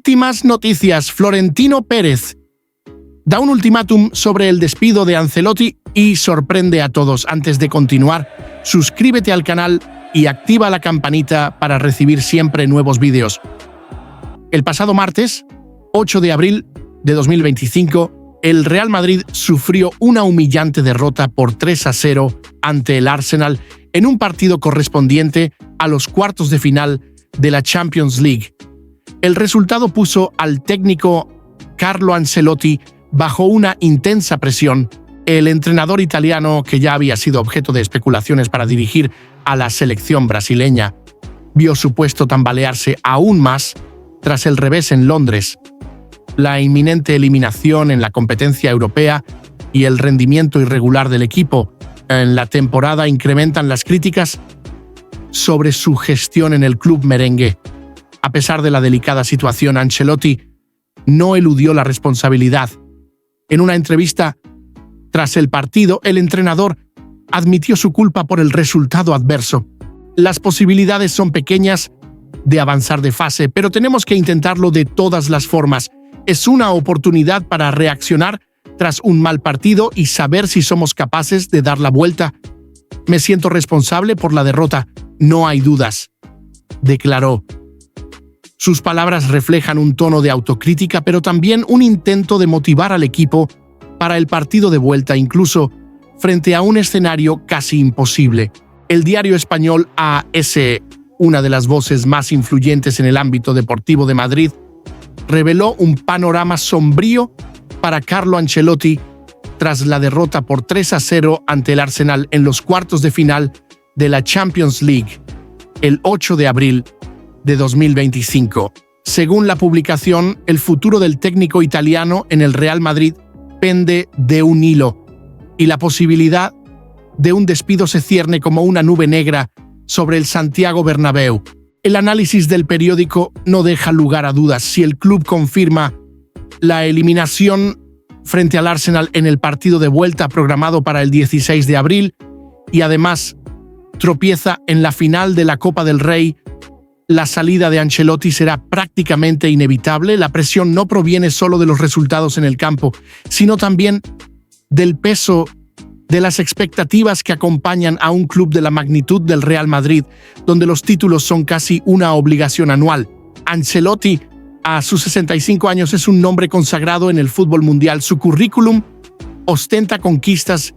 Últimas noticias. Florentino Pérez da un ultimátum sobre el despido de Ancelotti y sorprende a todos. Antes de continuar, suscríbete al canal y activa la campanita para recibir siempre nuevos vídeos. El pasado martes, 8 de abril de 2025, el Real Madrid sufrió una humillante derrota por 3-0 ante el Arsenal en un partido correspondiente a los cuartos de final de la Champions League. El resultado puso al técnico Carlo Ancelotti bajo una intensa presión. El entrenador italiano, que ya había sido objeto de especulaciones para dirigir a la selección brasileña, vio su puesto tambalearse aún más tras el revés en Londres. La inminente eliminación en la competencia europea y el rendimiento irregular del equipo en la temporada incrementan las críticas sobre su gestión en el club merengue. A pesar de la delicada situación, Ancelotti no eludió la responsabilidad. En una entrevista tras el partido, el entrenador admitió su culpa por el resultado adverso. Las posibilidades son pequeñas de avanzar de fase, pero tenemos que intentarlo de todas las formas. Es una oportunidad para reaccionar tras un mal partido y saber si somos capaces de dar la vuelta. Me siento responsable por la derrota, no hay dudas, declaró. Sus palabras reflejan un tono de autocrítica, pero también un intento de motivar al equipo para el partido de vuelta, incluso frente a un escenario casi imposible. El diario español AS, una de las voces más influyentes en el ámbito deportivo de Madrid, reveló un panorama sombrío para Carlo Ancelotti tras la derrota por 3-0 ante el Arsenal en los cuartos de final de la Champions League, el 8 de abril de 2025. Según la publicación, el futuro del técnico italiano en el Real Madrid pende de un hilo y la posibilidad de un despido se cierne como una nube negra sobre el Santiago Bernabéu. El análisis del periódico no deja lugar a dudas. Si el club confirma la eliminación frente al Arsenal en el partido de vuelta programado para el 16 de abril y además tropieza en la final de la Copa del Rey, la salida de Ancelotti será prácticamente inevitable. La presión no proviene solo de los resultados en el campo, sino también del peso de las expectativas que acompañan a un club de la magnitud del Real Madrid, donde los títulos son casi una obligación anual. Ancelotti, a sus 65 años, es un nombre consagrado en el fútbol mundial. Su currículum ostenta conquistas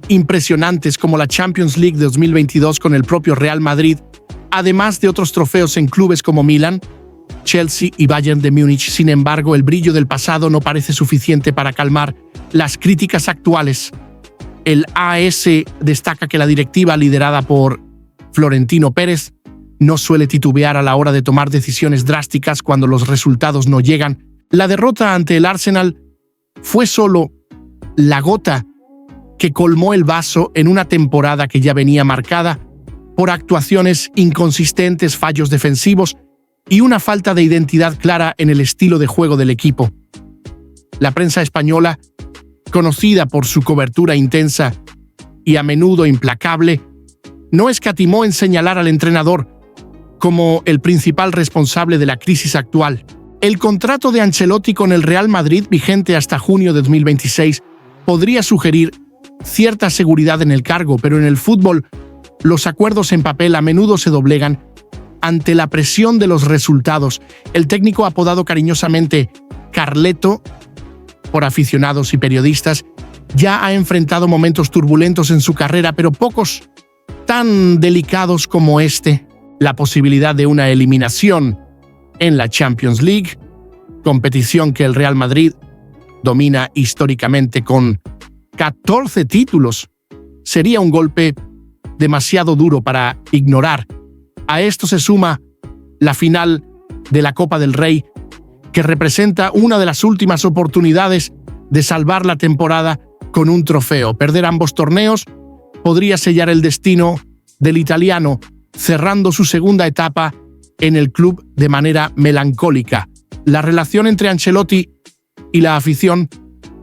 impresionantes como la Champions League de 2022 con el propio Real Madrid, además de otros trofeos en clubes como Milan, Chelsea y Bayern de Múnich. Sin embargo, el brillo del pasado no parece suficiente para calmar las críticas actuales. El AS destaca que la directiva liderada por Florentino Pérez no suele titubear a la hora de tomar decisiones drásticas cuando los resultados no llegan. La derrota ante el Arsenal fue solo la gota que colmó el vaso en una temporada que ya venía marcada por actuaciones inconsistentes, fallos defensivos y una falta de identidad clara en el estilo de juego del equipo. La prensa española, conocida por su cobertura intensa y a menudo implacable, no escatimó en señalar al entrenador como el principal responsable de la crisis actual. El contrato de Ancelotti con el Real Madrid, vigente hasta junio de 2026, podría sugerir cierta seguridad en el cargo, pero en el fútbol los acuerdos en papel a menudo se doblegan ante la presión de los resultados. El técnico, apodado cariñosamente Carleto por aficionados y periodistas, ya ha enfrentado momentos turbulentos en su carrera, pero pocos tan delicados como este. La posibilidad de una eliminación en la Champions League, competición que el Real Madrid domina históricamente con 14 títulos, sería un golpe demasiado duro para ignorar. A esto se suma la final de la Copa del Rey, que representa una de las últimas oportunidades de salvar la temporada con un trofeo. Perder ambos torneos podría sellar el destino del italiano, cerrando su segunda etapa en el club de manera melancólica. La relación entre Ancelotti y la afición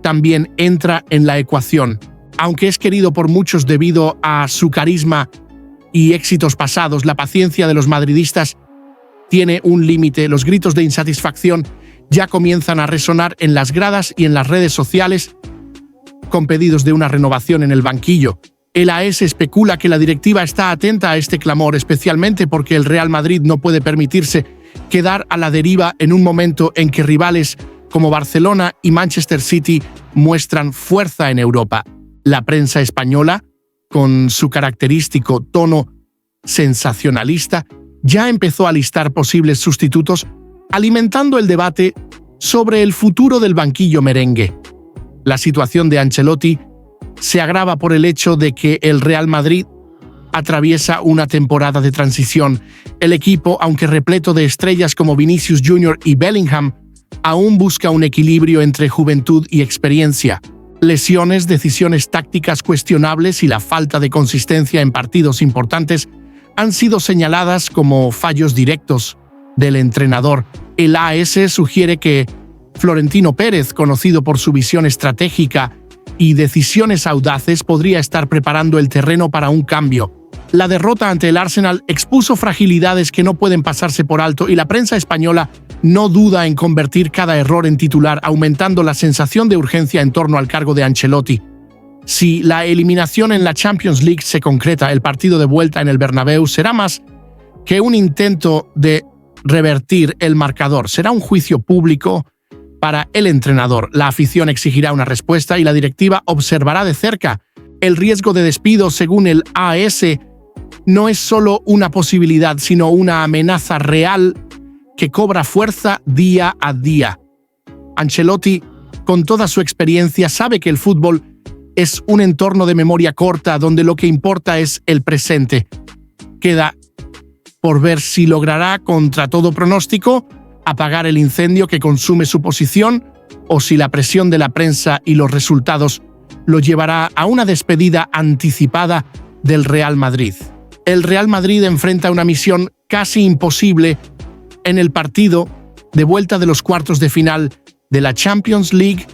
también entra en la ecuación. Aunque es querido por muchos debido a su carisma y éxitos pasados, la paciencia de los madridistas tiene un límite. Los gritos de insatisfacción ya comienzan a resonar en las gradas y en las redes sociales con pedidos de una renovación en el banquillo. El AS especula que la directiva está atenta a este clamor, especialmente porque el Real Madrid no puede permitirse quedar a la deriva en un momento en que rivales como Barcelona y Manchester City muestran fuerza en Europa. La prensa española, con su característico tono sensacionalista, ya empezó a listar posibles sustitutos, alimentando el debate sobre el futuro del banquillo merengue. La situación de Ancelotti se agrava por el hecho de que el Real Madrid atraviesa una temporada de transición. El equipo, aunque repleto de estrellas como Vinicius Jr. y Bellingham, aún busca un equilibrio entre juventud y experiencia. Lesiones, decisiones tácticas cuestionables y la falta de consistencia en partidos importantes han sido señaladas como fallos directos del entrenador. El AS sugiere que Florentino Pérez, conocido por su visión estratégica y decisiones audaces, podría estar preparando el terreno para un cambio. La derrota ante el Arsenal expuso fragilidades que no pueden pasarse por alto y la prensa española no duda en convertir cada error en titular, aumentando la sensación de urgencia en torno al cargo de Ancelotti. Si la eliminación en la Champions League se concreta, el partido de vuelta en el Bernabéu será más que un intento de revertir el marcador. Será un juicio público para el entrenador. La afición exigirá una respuesta y la directiva observará de cerca. El riesgo de despido, según el AS, no es solo una posibilidad, sino una amenaza real que cobra fuerza día a día. Ancelotti, con toda su experiencia, sabe que el fútbol es un entorno de memoria corta donde lo que importa es el presente. Queda por ver si logrará, contra todo pronóstico, apagar el incendio que consume su posición o si la presión de la prensa y los resultados lo llevará a una despedida anticipada del Real Madrid. El Real Madrid enfrenta una misión casi imposible en el partido de vuelta de los cuartos de final de la Champions League,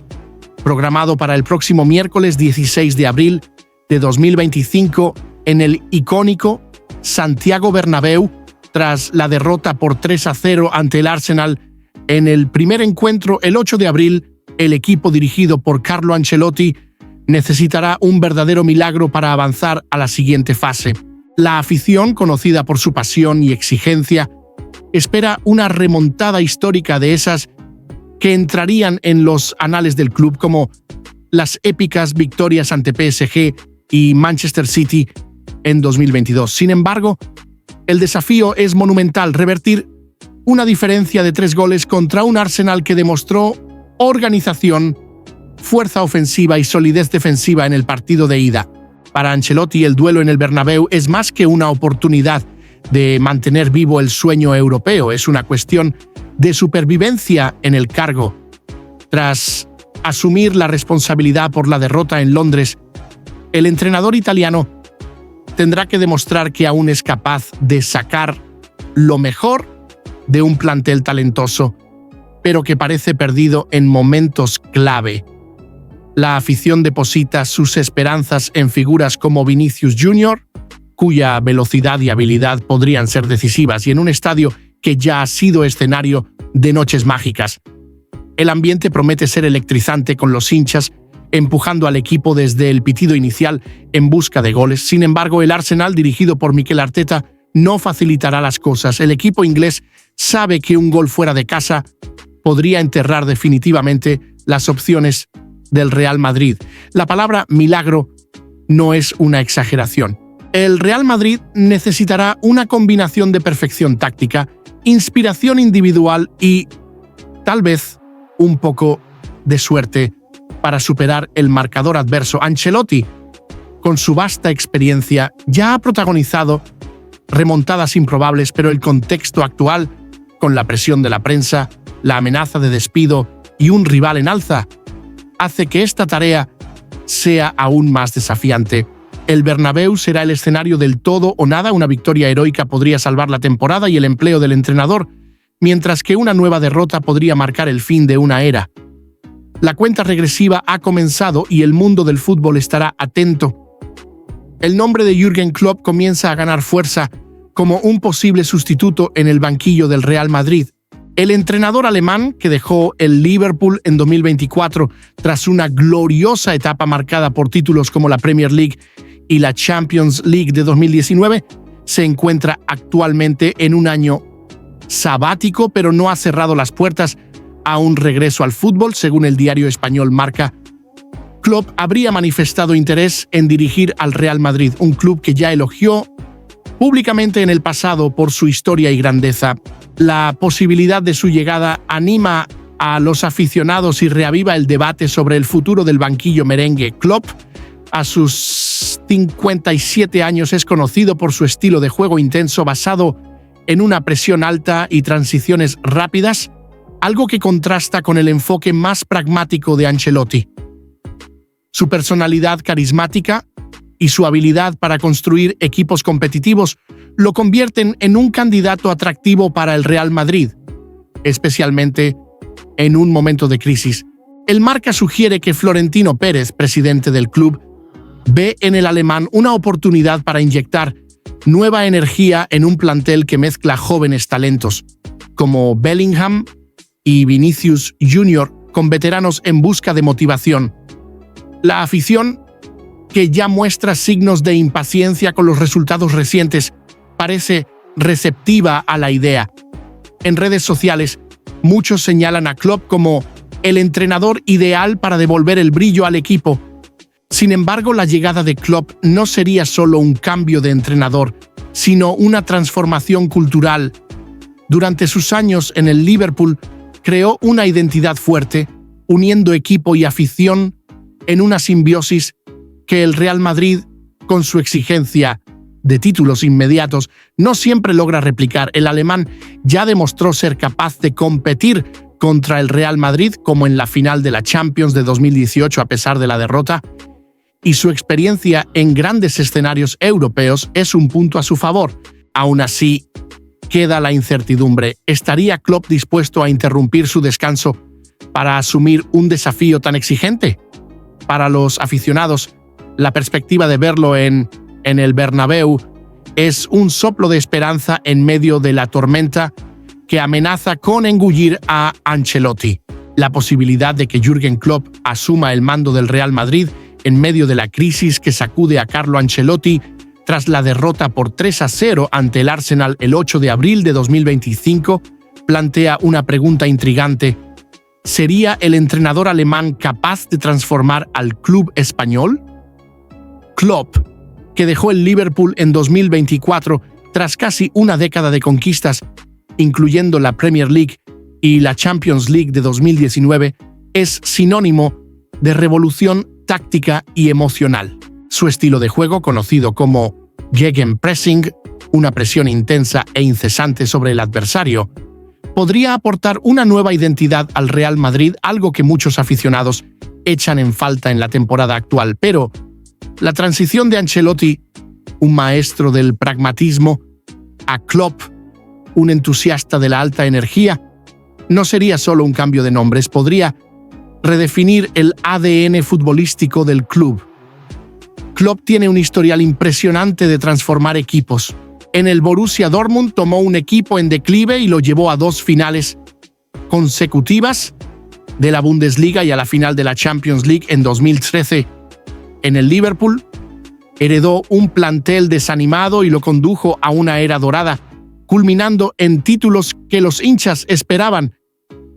programado para el próximo miércoles 16 de abril de 2025 en el icónico Santiago Bernabéu, tras la derrota por 3-0 ante el Arsenal en el primer encuentro el 8 de abril. El equipo dirigido por Carlo Ancelotti necesitará un verdadero milagro para avanzar a la siguiente fase. La afición, conocida por su pasión y exigencia, espera una remontada histórica de esas que entrarían en los anales del club, como las épicas victorias ante PSG y Manchester City en 2022. Sin embargo, el desafío es monumental: revertir una diferencia de 3 goles contra un Arsenal que demostró organización, fuerza ofensiva y solidez defensiva en el partido de ida. Para Ancelotti, el duelo en el Bernabéu es más que una oportunidad de mantener vivo el sueño europeo, es una cuestión de supervivencia en el cargo. Tras asumir la responsabilidad por la derrota en Londres, el entrenador italiano tendrá que demostrar que aún es capaz de sacar lo mejor de un plantel talentoso, pero que parece perdido en momentos clave. La afición deposita sus esperanzas en figuras como Vinicius Jr., cuya velocidad y habilidad podrían ser decisivas, y en un estadio que ya ha sido escenario de noches mágicas. El ambiente promete ser electrizante, con los hinchas empujando al equipo desde el pitido inicial en busca de goles. Sin embargo, el Arsenal, dirigido por Mikel Arteta, no facilitará las cosas. El equipo inglés sabe que un gol fuera de casa podría enterrar definitivamente las opciones del Real Madrid. La palabra milagro no es una exageración. El Real Madrid necesitará una combinación de perfección táctica, inspiración individual y, tal vez, un poco de suerte para superar el marcador adverso. Ancelotti, con su vasta experiencia, ya ha protagonizado remontadas improbables, pero el contexto actual, con la presión de la prensa, la amenaza de despido y un rival en alza, hace que esta tarea sea aún más desafiante. El Bernabéu será el escenario del todo o nada. Una victoria heroica podría salvar la temporada y el empleo del entrenador, mientras que una nueva derrota podría marcar el fin de una era. La cuenta regresiva ha comenzado y el mundo del fútbol estará atento. El nombre de Jürgen Klopp comienza a ganar fuerza como un posible sustituto en el banquillo del Real Madrid. El entrenador alemán, que dejó el Liverpool en 2024 tras una gloriosa etapa marcada por títulos como la Premier League y la Champions League de 2019, se encuentra actualmente en un año sabático, pero no ha cerrado las puertas a un regreso al fútbol. Según el diario español Marca, Klopp habría manifestado interés en dirigir al Real Madrid, un club que ya elogió públicamente en el pasado por su historia y grandeza. La posibilidad de su llegada anima a los aficionados y reaviva el debate sobre el futuro del banquillo merengue. Klopp, a sus 57 años, es conocido por su estilo de juego intenso basado en una presión alta y transiciones rápidas, algo que contrasta con el enfoque más pragmático de Ancelotti. Su personalidad carismática y su habilidad para construir equipos competitivos lo convierten en un candidato atractivo para el Real Madrid, especialmente en un momento de crisis. El Marca sugiere que Florentino Pérez, presidente del club, ve en el alemán una oportunidad para inyectar nueva energía en un plantel que mezcla jóvenes talentos, como Bellingham y Vinicius Jr., con veteranos en busca de motivación. La afición, que ya muestra signos de impaciencia con los resultados recientes, parece receptiva a la idea. En redes sociales, muchos señalan a Klopp como el entrenador ideal para devolver el brillo al equipo. Sin embargo, la llegada de Klopp no sería solo un cambio de entrenador, sino una transformación cultural. Durante sus años en el Liverpool, creó una identidad fuerte, uniendo equipo y afición en una simbiosis que el Real Madrid, con su exigencia de títulos inmediatos, no siempre logra replicar. El alemán ya demostró ser capaz de competir contra el Real Madrid, como en la final de la Champions de 2018 a pesar de la derrota, y su experiencia en grandes escenarios europeos es un punto a su favor. Aún así, queda la incertidumbre. ¿Estaría Klopp dispuesto a interrumpir su descanso para asumir un desafío tan exigente? Para los aficionados, la perspectiva de verlo en el Bernabéu es un soplo de esperanza en medio de la tormenta que amenaza con engullir a Ancelotti. La posibilidad de que Jürgen Klopp asuma el mando del Real Madrid en medio de la crisis que sacude a Carlo Ancelotti tras la derrota por 3-0 ante el Arsenal el 8 de abril de 2025, plantea una pregunta intrigante. ¿Sería el entrenador alemán capaz de transformar al club español? Klopp, que dejó el Liverpool en 2024 tras casi una década de conquistas, incluyendo la Premier League y la Champions League de 2019, es sinónimo de revolución táctica y emocional. Su estilo de juego, conocido como Gegenpressing, una presión intensa e incesante sobre el adversario, podría aportar una nueva identidad al Real Madrid, algo que muchos aficionados echan en falta en la temporada actual. Pero la transición de Ancelotti, un maestro del pragmatismo, a Klopp, un entusiasta de la alta energía, no sería solo un cambio de nombres, podría redefinir el ADN futbolístico del club. Klopp tiene un historial impresionante de transformar equipos. En el Borussia Dortmund tomó un equipo en declive y lo llevó a 2 finales consecutivas de la Bundesliga y a la final de la Champions League en 2013. En el Liverpool, heredó un plantel desanimado y lo condujo a una era dorada, culminando en títulos que los hinchas esperaban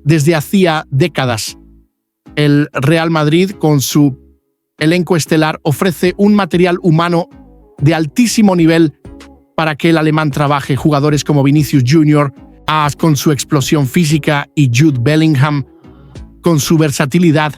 desde hacía décadas. El Real Madrid, con su elenco estelar, ofrece un material humano de altísimo nivel para que el alemán trabaje. Jugadores como Vinicius Jr., con su explosión física, y Jude Bellingham, con su versatilidad,